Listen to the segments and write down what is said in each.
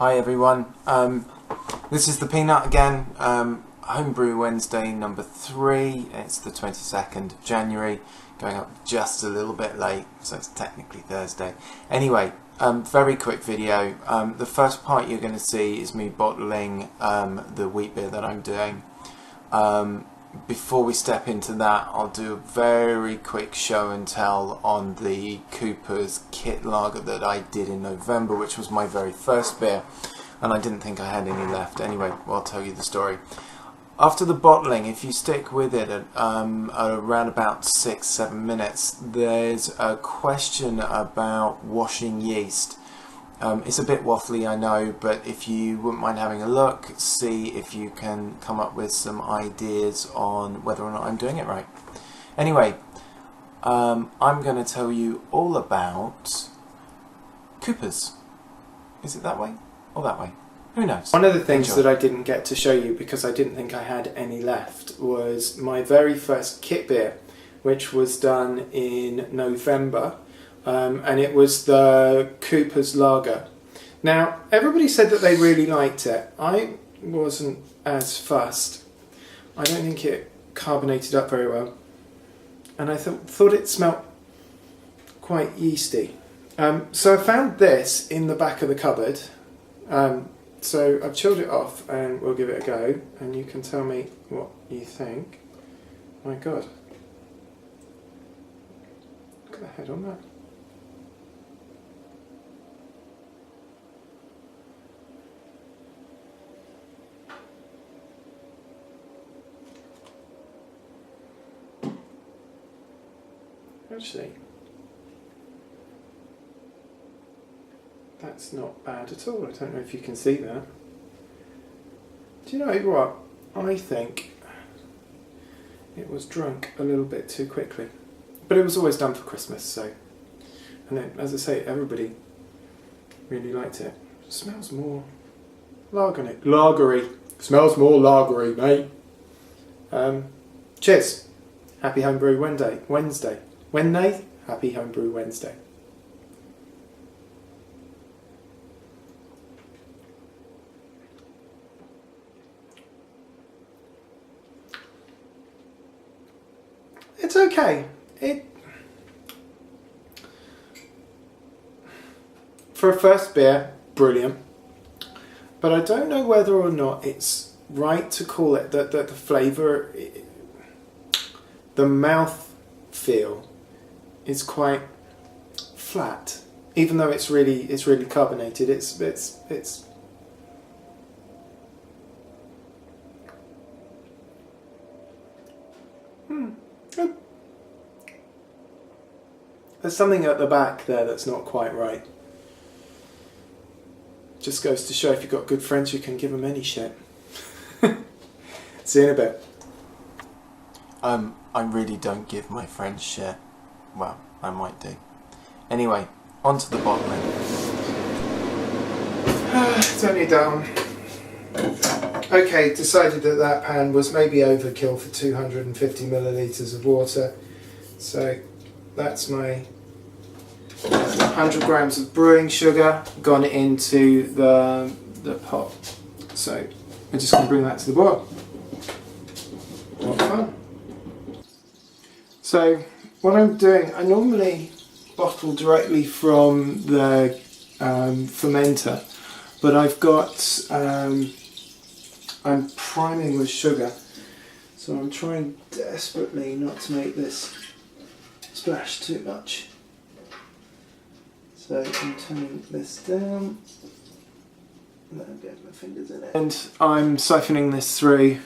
Hi everyone, this is the Peanut again, Homebrew Wednesday number 3, it's the 22nd of January, going up just a little bit late, so it's technically Thursday. Anyway, very quick video. The first part you're going to see is me bottling the wheat beer that I'm doing. Before we step into that, I'll do a very quick show and tell on the Cooper's Kit Lager that I did in November, which was my very first beer, and I didn't think I had any left. Anyway, well, I'll tell you the story. After the bottling, if you stick with it at around about 6-7 minutes, there's a question about washing yeast. It's a bit waffly, I know, but if you wouldn't mind having a look, see if you can come up with some ideas on whether or not I'm doing it right. Anyway, I'm going to tell you all about Cooper's. Is it that way or that way? Who knows? One of the things that I didn't get to show you because I didn't think I had any left was my very first kit beer, which was done in November. And it was the Cooper's Lager. Now, everybody said that they really liked it. I wasn't as fussed. I don't think it carbonated up very well. And I thought it smelt quite yeasty. So I found this in the back of the cupboard. So I've chilled it off and we'll give it a go. And you can tell me what you think. My God. Look at the head on that. Actually, that's not bad at all. I don't know if you can see that. Do you know what? I think it was drunk a little bit too quickly. But it was always done for Christmas, so... And then, as I say, everybody really liked it. It smells more lagery. Smells more lagery, mate. Cheers. Happy Homebrew Wednesday. Happy Homebrew Wednesday. It's okay. For a first beer, brilliant. But I don't know whether or not it's right to call it that the flavour, the mouth feel is quite flat, even though it's really carbonated. It's there's something at the back there that's not quite right. Just goes to show if you've got good friends, you can give them any shit. See you in a bit. I really don't give my friends shit. Well, I might do. Anyway, on to the bottling. Turn it down. Okay, decided that pan was maybe overkill for 250 millilitres of water. So that's my 100 grams of brewing sugar gone into the pot. So I'm just going to bring that to the boil. What fun. So what I'm doing, I normally bottle directly from the fermenter, but I've got, I'm priming with sugar, so I'm trying desperately not to make this splash too much. So I'm turning this down, and then get my fingers in it. And I'm siphoning this through.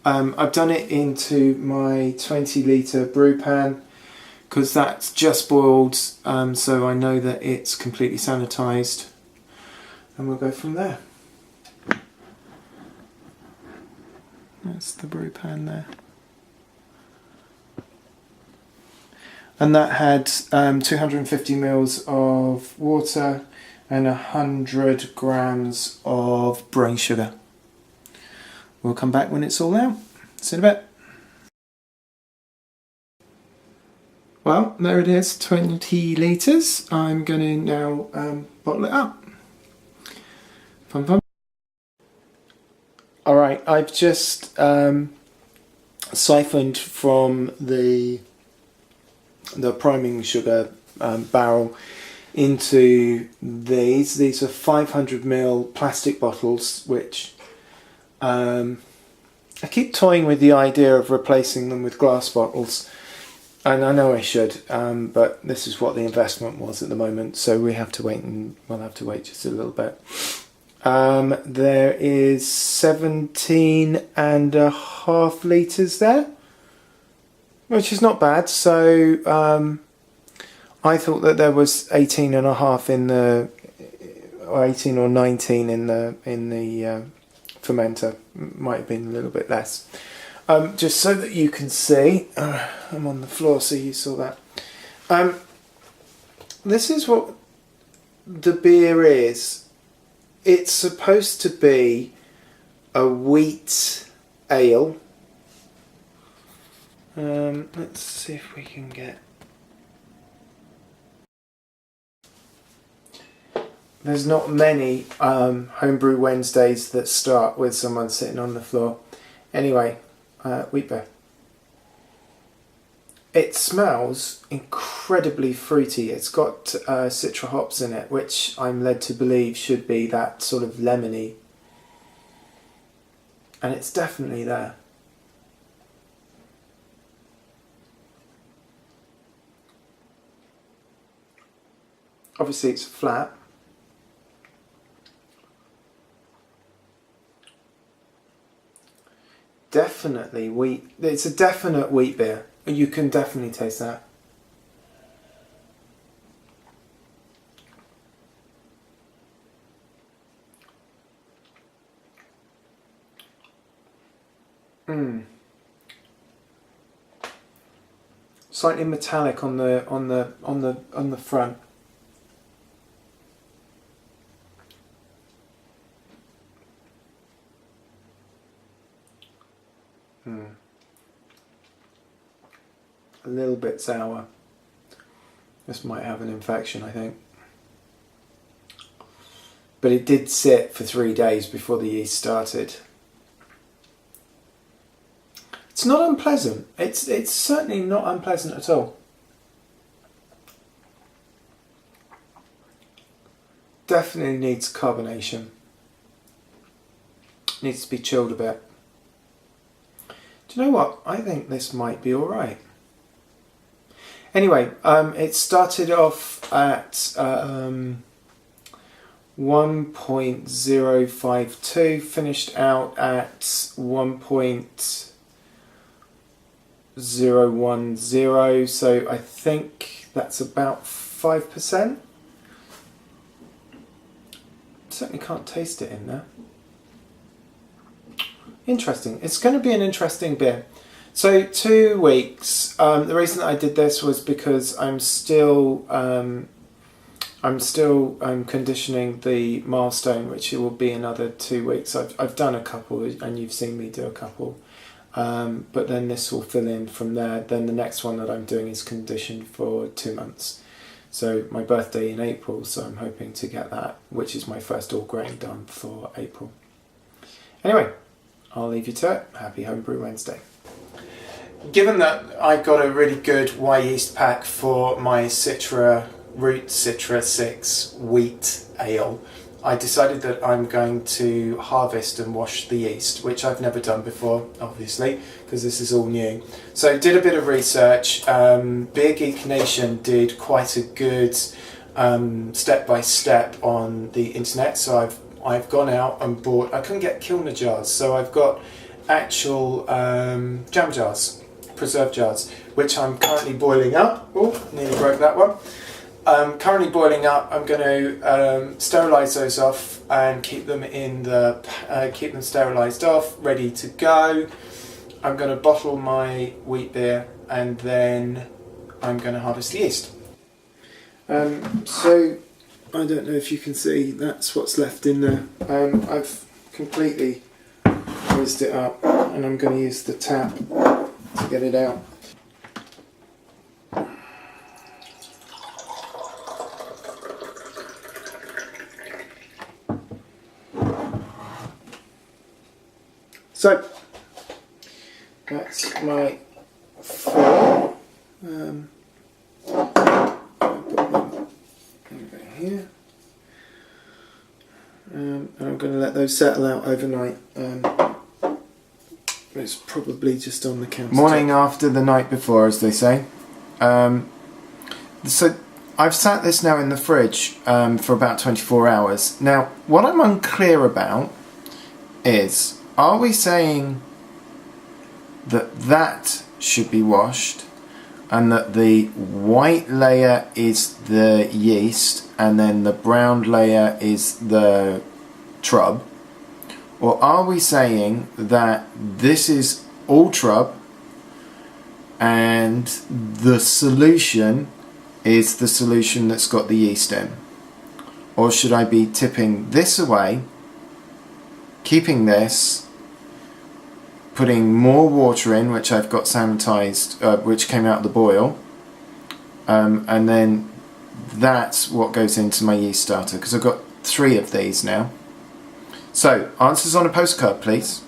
I've done it into my 20 litre brew pan, because that's just boiled, so I know that it's completely sanitised, and we'll go from there. That's the brew pan there. And that had 250 mils of water and 100 grams of brewing sugar. We'll come back when it's all out. See you in a bit. Well, there it is, 20 litres. I'm going to now bottle it up. Fun, fun. Alright, I've just siphoned from the priming sugar barrel into these. These are 500ml plastic bottles, which I keep toying with the idea of replacing them with glass bottles, and I know I should, but this is what the investment was at the moment, so we'll have to wait just a little bit. There is 17.5 litres there, which is not bad. So I thought that there was 18.5 in the, or 18 or 19 in the fermenter. Might have been a little bit less. Just so that you can see, I'm on the floor, so you saw that. This is what the beer is. It's supposed to be a wheat ale. Let's see if we can get... There's not many Homebrew Wednesdays that start with someone sitting on the floor. Anyway, wheat beer. It smells incredibly fruity. It's got citra hops in it, which I'm led to believe should be that sort of lemony. And it's definitely there. Obviously it's flat. Definitely wheat. It's a definite wheat beer. You can definitely taste that. Slightly metallic on the front. A little bit sour. This might have an infection, I think. But it did sit for 3 days before the yeast started. It's not unpleasant. It's certainly not unpleasant at all. Definitely needs carbonation. Needs to be chilled a bit. Do you know what? I think this might be alright. Anyway, it started off at 1.052, finished out at 1.010, so I think that's about 5%. Certainly can't taste it in there. Interesting. It's going to be an interesting beer. So 2 weeks. The reason that I did this was because I'm still conditioning the milestone, which it will be another 2 weeks. I've done a couple, and you've seen me do a couple, but then this will fill in from there. Then the next one that I'm doing is conditioned for 2 months. So my birthday in April, so I'm hoping to get that, which is my first all grain, done for April. Anyway, I'll leave you to it. Happy Homebrew Wednesday. Given that I got a really good Yeast pack for my Root Citra 6 wheat ale, I decided that I'm going to harvest and wash the yeast, which I've never done before, obviously, because this is all new. So I did a bit of research. BeerGeekNation did quite a good step-by-step on the internet, so I've gone out and bought... I couldn't get Kilner jars, so I've got actual jam jars, preserve jars, which I'm currently boiling up. Oh, nearly broke that one. Currently boiling up. I'm going to sterilise those off and keep them in the keep them sterilised off, ready to go. I'm going to bottle my wheat beer and then I'm going to harvest the yeast. So I don't know if you can see, that's what's left in there. I've completely whizzed it up and I'm going to use the tap to get it out. So that's my 4. I'll put them over here. And I'm going to let those settle out overnight. It's probably just on the counter. Morning after the night before, as they say. So I've sat this now in the fridge for about 24 hours. Now, what I'm unclear about is, are we saying that that should be washed and that the white layer is the yeast and then the brown layer is the trub? Or are we saying that this is all trub and the solution is the solution that's got the yeast in? Or should I be tipping this away, keeping this, putting more water in, which I've got sanitized, which came out of the boil, and then that's what goes into my yeast starter, because I've got 3 of these now. So, answers on a postcard, please.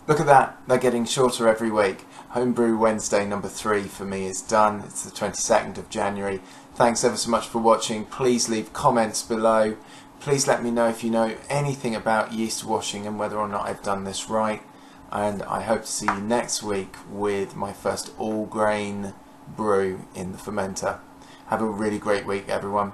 Look at that, they're getting shorter every week. Homebrew Wednesday number 3 for me is done. It's the 22nd of January. Thanks ever so much for watching. Please leave comments below. Please let me know if you know anything about yeast washing and whether or not I've done this right. And I hope to see you next week with my first all grain brew in the fermenter. Have a really great week, everyone.